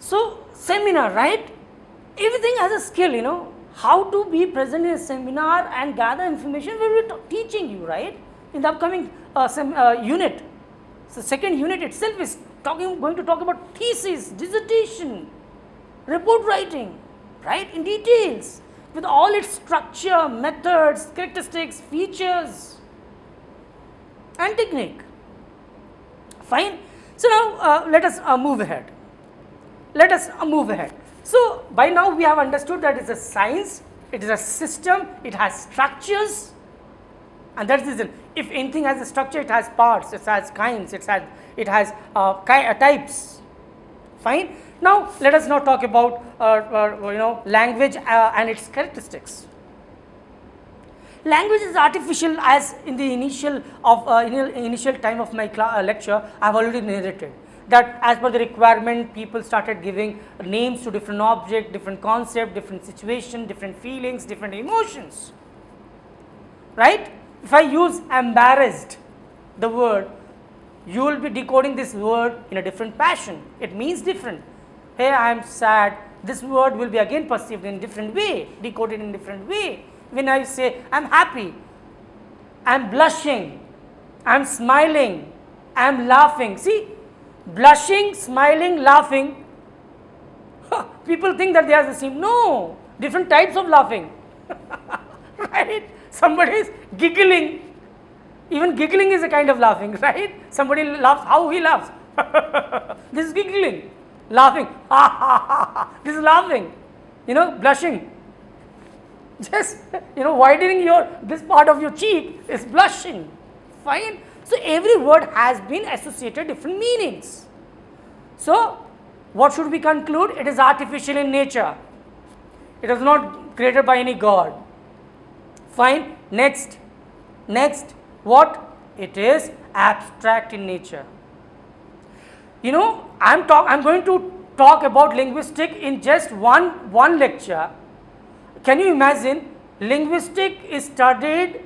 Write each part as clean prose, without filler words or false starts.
So, seminar, right? Everything has a skill, how to be present in a seminar and gather information. We will be teaching you, right, in the upcoming unit. So, second unit itself is going to talk about thesis, dissertation, report writing, right, in details with all its structure, methods, characteristics, features and technique. Fine. So, now let us move ahead. So, by now we have understood that it is a science, it is a system, it has structures, and that is the reason. If anything has a structure, it has parts, it has kinds, it has types. Fine. Now, let us now talk about language and its characteristics. Language is artificial, as in the initial time of my lecture I have already narrated, that as per the requirement people started giving names to different objects, different concepts, different situation, different feelings, different emotions, right. If I use embarrassed, the word, you will be decoding this word in a different fashion, it means different. Hey, I am sad, this word will be again perceived in different way, decoded in different way. When I say I am happy, I am blushing, I am smiling, I am laughing. See, blushing, smiling, laughing, people think that they are the same. No, different types of laughing, right? Somebody is giggling, even giggling is a kind of laughing, right? Somebody laughs, how he laughs? This is giggling, laughing, this is laughing, blushing. Just widening this part of your cheek is blushing. Fine. So, every word has been associated different meanings. So, what should we conclude? It is artificial in nature. It is not created by any god. Fine. Next, what? It is abstract in nature. I am going to talk about linguistic in just one lecture. Can you imagine, linguistic is studied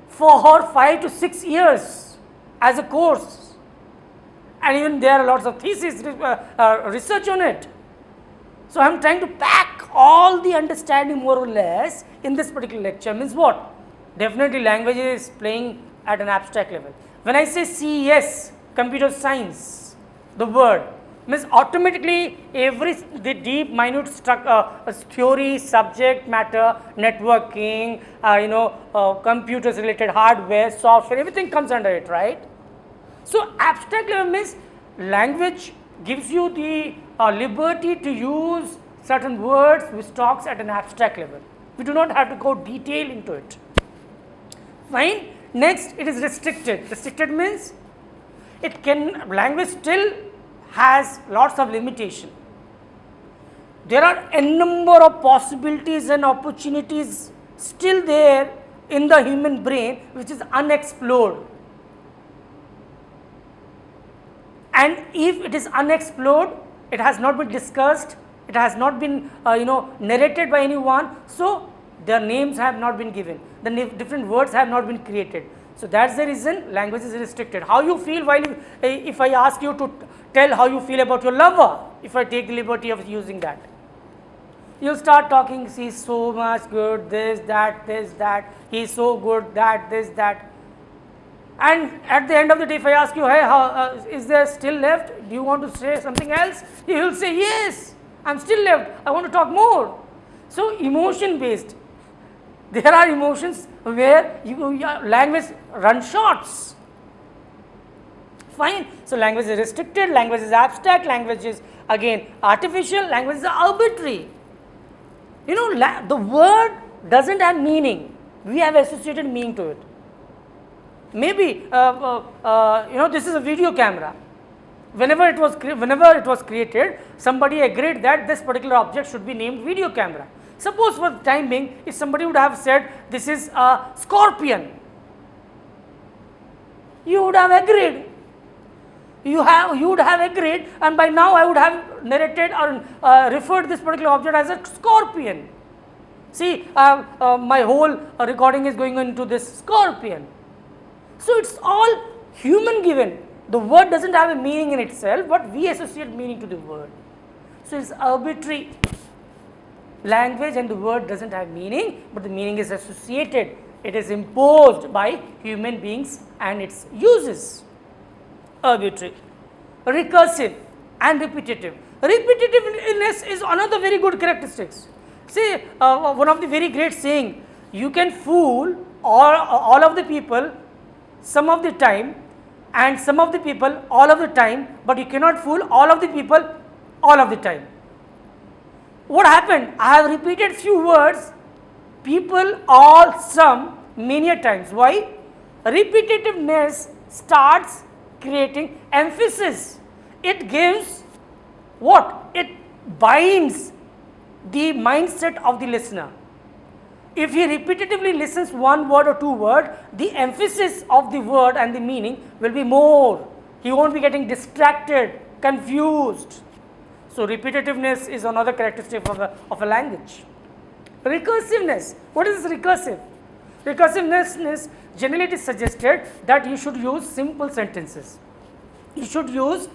for 5 to 6 years as a course, and even there are lots of thesis research on it. So, I am trying to pack all the understanding more or less in this particular lecture. Means what? Definitely language is playing at an abstract level. When I say CES, computer science, the word means automatically the deep minute theory, subject matter, networking, computers related hardware, software, everything comes under it, right. So, abstract level means language gives you the liberty to use certain words which talks at an abstract level. We do not have to go detail into it. Fine. Next, it is restricted. Restricted means language still has lots of limitation. There are a number of possibilities and opportunities still there in the human brain which is unexplored. And if it is unexplored, it has not been discussed, it has not been narrated by anyone, so their names have not been given, the different words have not been created. So, that is the reason language is restricted. How you feel if I ask you to tell how you feel about your lover, if I take the liberty of using that, you start talking, he is so much good, this, that, he is so good, this, that. And at the end of the day, if I ask you, hey, is there still left? Do you want to say something else? You will say, yes, I am still left, I want to talk more. So, emotion based. There are emotions where your language runs shorts. Fine. So, language is restricted, language is abstract, language is again artificial, language is arbitrary. The word does not have meaning, we have associated meaning to it. Maybe this is a video camera. Whenever it was created, somebody agreed that this particular object should be named video camera. Suppose for the time being, if somebody would have said this is a scorpion, you would have agreed. You would have agreed, and by now I would have narrated or referred this particular object as a scorpion. See, my whole recording is going into this scorpion. So, it is all human given. The word does not have a meaning in itself, but we associate meaning to the word. So, it is arbitrary. Language and the word does not have meaning, but the meaning is associated. It is imposed by human beings and its uses. Arbitrary. Recursive and repetitive. Repetitiveness is another very good characteristics. See, one of the very great saying, you can fool all of the people some of the time and some of the people all of the time, but you cannot fool all of the people all of the time. What happened? I have repeated few words, people, all, some, many a times. Why? Repetitiveness starts creating emphasis. It gives what? It binds the mindset of the listener. If he repetitively listens one word or two words, the emphasis of the word and the meaning will be more. He won't be getting distracted, confused. So, repetitiveness is another characteristic of a language. Recursiveness. What is recursive? Recursiveness, generally it is suggested that you should use simple sentences. You should use,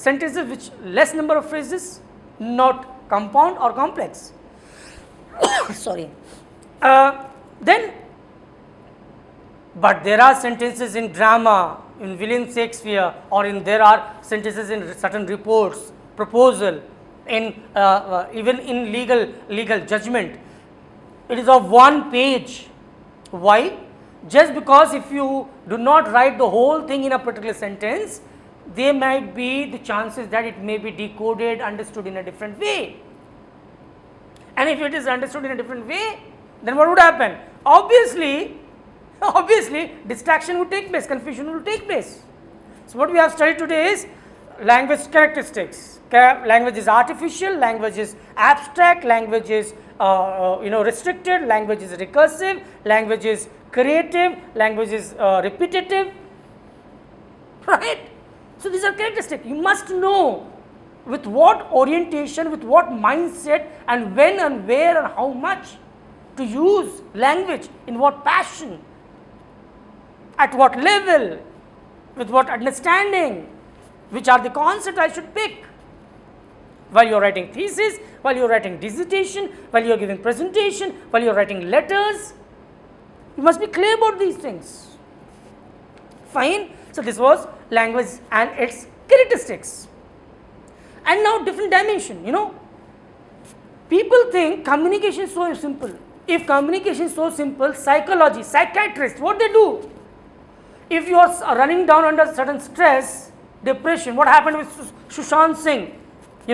sentences which less number of phrases, not compound or complex. Sorry. Then, but there are sentences in drama, in William Shakespeare, or there are sentences in certain reports, proposal, in even in legal judgment. It is of one page. Why? Just because if you do not write the whole thing in a particular sentence, there might be the chances that it may be decoded, understood in a different way. And if it is understood in a different way, then what would happen? Obviously, distraction would take place, confusion would take place. So, what we have studied today is language characteristics. Language is artificial, language is abstract, language is restricted, language is recursive, language is creative, language is repetitive, right. So, these are characteristics. You must know with what orientation, with what mindset, and when and where and how much to use language, in what passion, at what level, with what understanding, which are the concepts I should pick. While you are writing thesis, while you are writing dissertation, while you are giving presentation, while you are writing letters, you must be clear about these things. Fine. So, this was language and its characteristics. And now different dimension, people think communication is so simple. If communication is so simple, psychology, psychiatrists, what they do? If you are running down under certain stress, depression, what happened with Sushant Singh? He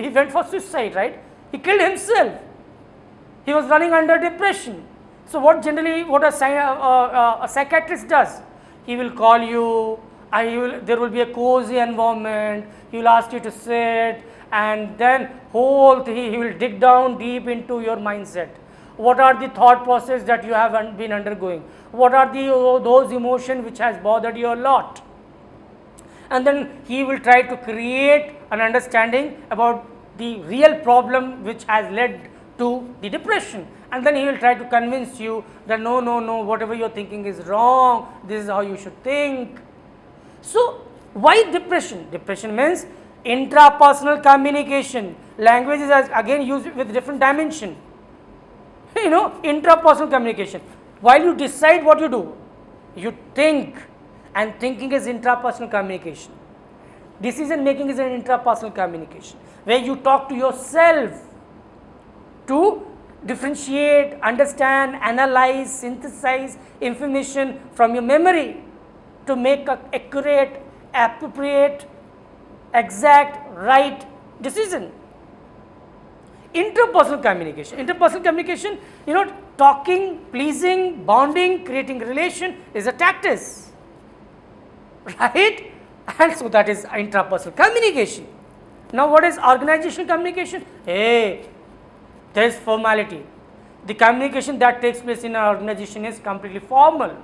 went for suicide, right? He killed himself. He was running under depression. So, what a psychiatrist does? He will call you, there will be a cozy environment, he will ask you to sit, and then he will dig down deep into your mindset. What are the thought process that you have been undergoing? What are those emotions which has bothered you a lot? And then he will try to create an understanding about the real problem which has led to the depression, and then he will try to convince you that no, whatever you are thinking is wrong, this is how you should think. So, why depression? Depression means intrapersonal communication. Language is again used with different dimension. Intrapersonal communication. While you decide what you do, you think, and thinking is intrapersonal communication. Decision making is an intrapersonal communication, where you talk to yourself to differentiate, understand, analyze, synthesize information from your memory to make an accurate, appropriate, exact, right decision. Interpersonal communication, talking, pleasing, bonding, creating relation is a tactics, right? And so, that is intrapersonal communication. Now, what is organizational communication? Hey, there is formality. The communication that takes place in an organization is completely formal.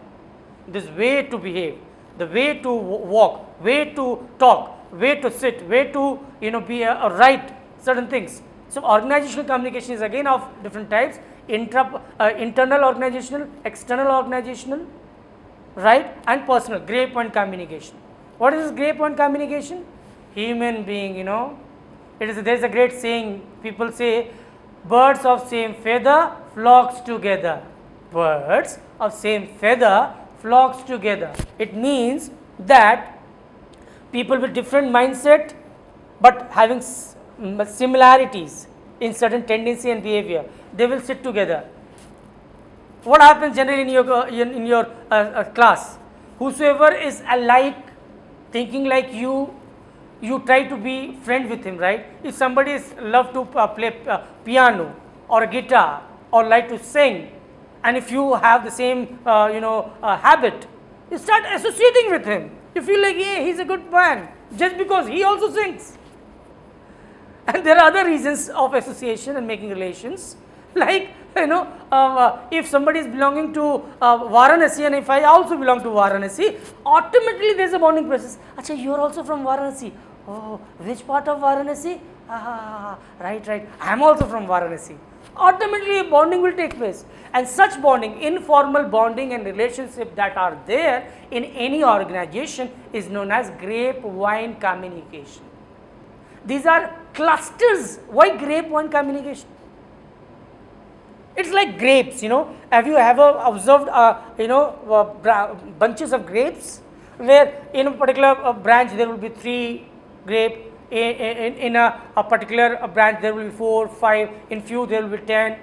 This way to behave, the way to walk, way to talk, way to sit, way to write certain things. So, organizational communication is again of different types: internal organizational, external organizational, right, and personal, grey point communication. What is this gray point communication? Human being, you know, there is a great saying, people say, birds of same feather flocks together. Birds of same feather flocks together. It means that people with different mindset but having similarities in certain tendency and behavior, they will sit together. What happens generally in your class? Whosoever is alike, thinking like you try to be friend with him, right? If somebody is love to play piano or a guitar or like to sing, and if you have the same habit, you start associating with him. You feel like, yeah, he's a good man just because he also sings. And there are other reasons of association and making relations, like if somebody is belonging to Varanasi and if I also belong to Varanasi, automatically there is a bonding process. Acha, you are also from Varanasi. Oh, which part of Varanasi? Right, I am also from Varanasi. Automatically a bonding will take place, and such bonding, informal bonding and relationship that are there in any organization is known as grapevine communication. These are clusters. Why grapevine communication? It's like grapes, Have you ever observed, bunches of grapes, where in a particular branch there will be 3 grape, in a particular branch there will be 4, 5, in few there will be 10,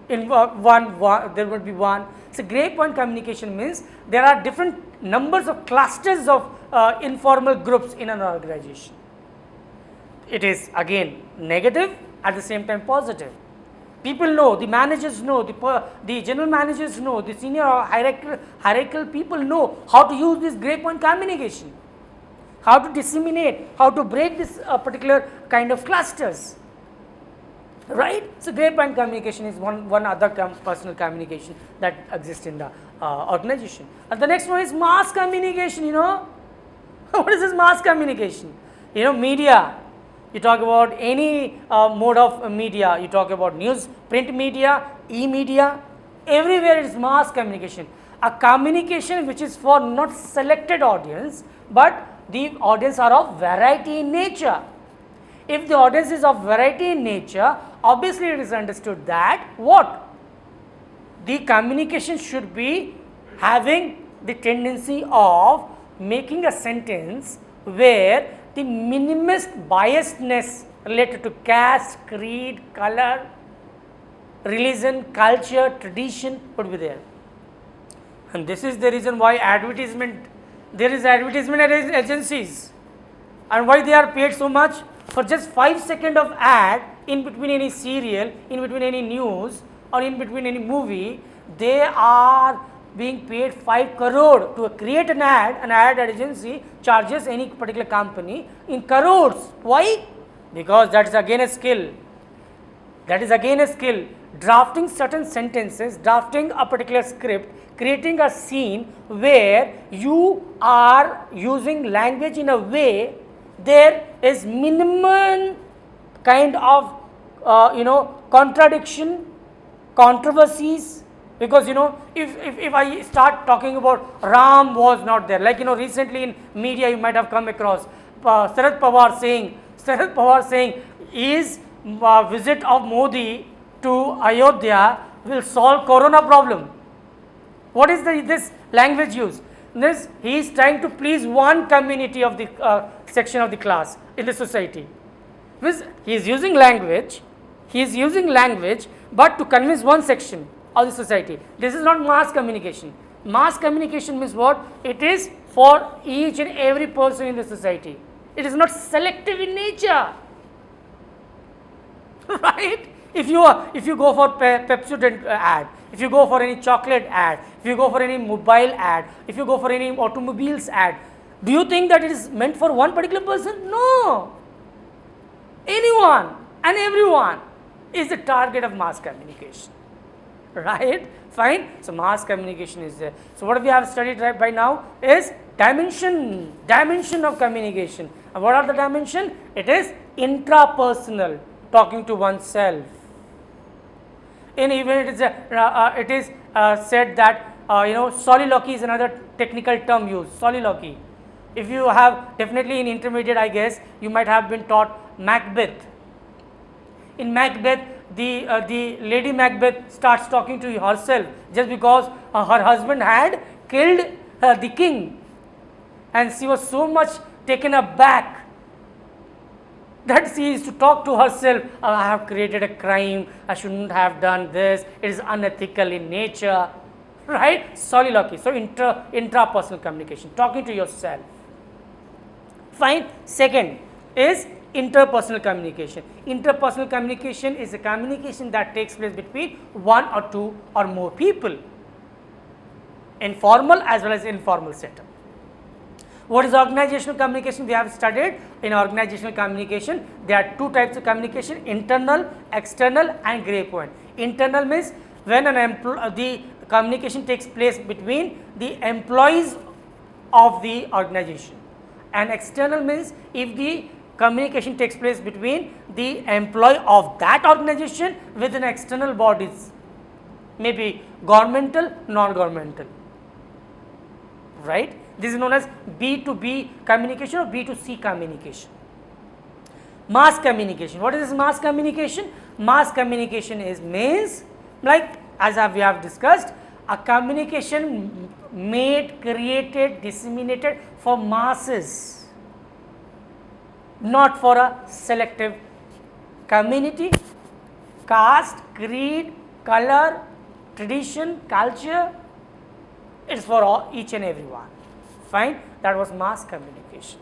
in one there will be 1. So grapevine communication means there are different numbers of clusters of informal groups in an organization. It is again negative, at the same time positive. People know, the managers know, the general managers know, the senior or hierarchical people know how to use this grapevine communication, how to disseminate, how to break this particular kind of clusters, right? So grapevine communication is one other personal communication that exists in the organization. And the next one is mass communication. What is this mass communication? Media. You talk about any mode of media, you talk about news, print media, e-media, everywhere it is mass communication. A communication which is for not selected audience, but the audience are of variety in nature. If the audience is of variety in nature, obviously it is understood that what? The communication should be having the tendency of making a sentence where the minimist biasness related to caste, creed, color, religion, culture, tradition would be there. And this is the reason why there is advertisement agencies, and why they are paid so much for just 5 seconds of ad in between any serial, in between any news or in between any movie. They are being paid 5 crore to create an ad agency charges any particular company in crores. Why? Because that is again a skill. Drafting certain sentences, drafting a particular script, creating a scene where you are using language in a way there is minimum kind of contradiction, controversies. Because if I start talking about Ram was not there, like recently in media you might have come across Sharad Pawar saying is visit of Modi to Ayodhya will solve corona problem. What is this language use? He is trying to please one community of the section of the class in the society. He is using language, but to convince one section of the society. This is not mass communication. Mass communication means what? It is for each and every person in the society. It is not selective in nature. Right? If you go for Pepsodent ad, if you go for any chocolate ad, if you go for any mobile ad, if you go for any automobiles ad, do you think that it is meant for one particular person? No. Anyone and everyone is the target of mass communication. Right? Fine. So mass communication is there. So what we have studied right by now is dimension of communication. And what are the dimension? It is intrapersonal, talking to oneself. And even it is said that soliloquy is another technical term used. Soliloquy. If you have definitely in intermediate, I guess you might have been taught Macbeth. In Macbeth, the lady Macbeth starts talking to herself just because her husband had killed the king, and she was so much taken aback that she used to talk to herself, I have created a crime, I shouldn't have done this, it is unethical in nature, right? Soliloquy. So, intrapersonal communication, talking to yourself. Fine. Second is interpersonal communication. Interpersonal communication is a communication that takes place between one or two or more people, in formal as well as informal setup. What is organizational communication? We have studied in organizational communication. There are two types of communication: internal, external, and gray point. Internal means when the communication takes place between the employees of the organization, and external means if the communication takes place between the employee of that organization with an external bodies, maybe governmental, non-governmental, right? This is known as B2B communication or B2C communication. Mass communication. What is this mass communication? Mass communication is means like as we have discussed, a communication made, created, disseminated for masses, not for a selective community, caste, creed, color, tradition, culture. It is for all, each and everyone. Fine, that was mass communication.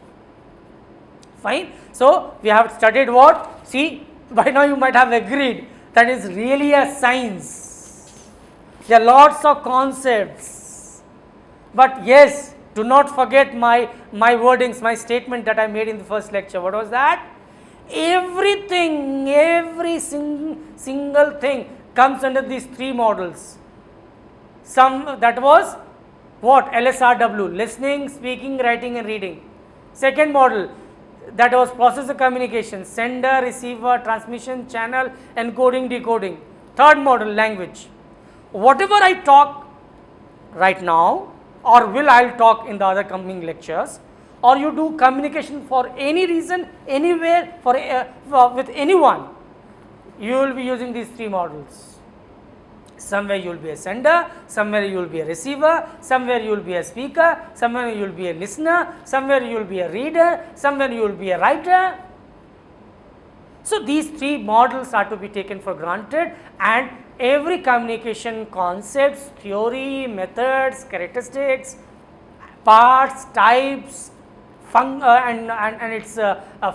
Fine. So, we have studied what? See, by now you might have agreed that is really a science. There are lots of concepts, but yes, do not forget my wordings, my statement that I made in the first lecture. What was that? Everything, every single thing comes under these three models. Some that was what? LSRW, listening, speaking, writing and reading. Second model, that was process of communication, sender, receiver, transmission, channel, encoding, decoding. Third model, language. Whatever I talk right now or will I will talk in the other coming lectures, or you do communication for any reason, anywhere, with anyone, you will be using these three models. Somewhere you will be a sender, somewhere you will be a receiver, somewhere you will be a speaker, somewhere you will be a listener, somewhere you will be a reader, somewhere you will be a writer. So, these three models are to be taken for granted, and every communication concepts, theory, methods, characteristics, parts, types, and its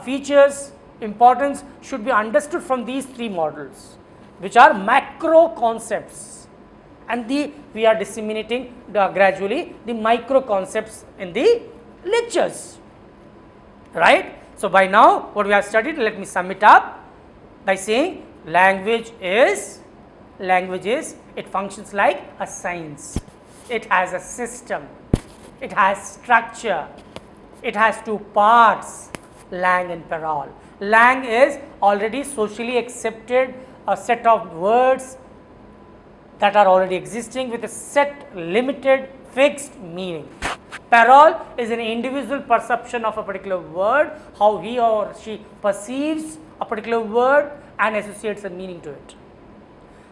features, importance should be understood from these three models, which are macro concepts, and we are disseminating gradually the micro concepts in the lectures, right. So, by now what we have studied, let me sum it up by saying language is, it functions like a science, it has a system, it has structure, it has two parts, lang and parole. Lang is already socially accepted, a set of words that are already existing with a set, limited, fixed meaning. Parole is an individual perception of a particular word, how he or she perceives a particular word and associates a meaning to it.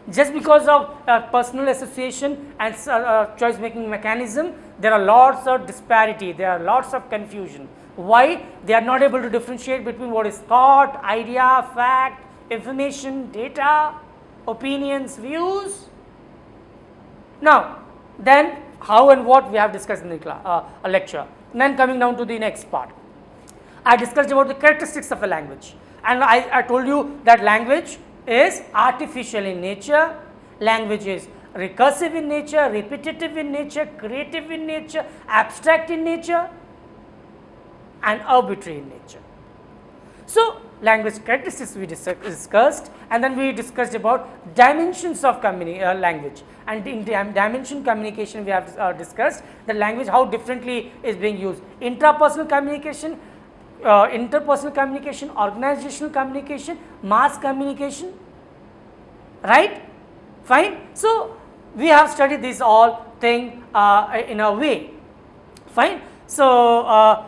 Just because of personal association and choice making mechanism, there are lots of disparity, there are lots of confusion. Why? They are not able to differentiate between what is thought, idea, fact, information, data, opinions, views. Now, then how and what we have discussed in the lecture. Then coming down to the next part, I discussed about the characteristics of a language, and I told you that language is artificial in nature, language is recursive in nature, repetitive in nature, creative in nature, abstract in nature, and arbitrary in nature. So, language characteristics we discussed, and then we discussed about dimensions of language, and in dimension communication we have discussed the language how differently is being used: intrapersonal communication, interpersonal communication, organizational communication, mass communication, right? Fine. So, we have studied this all thing in a way. Fine. So,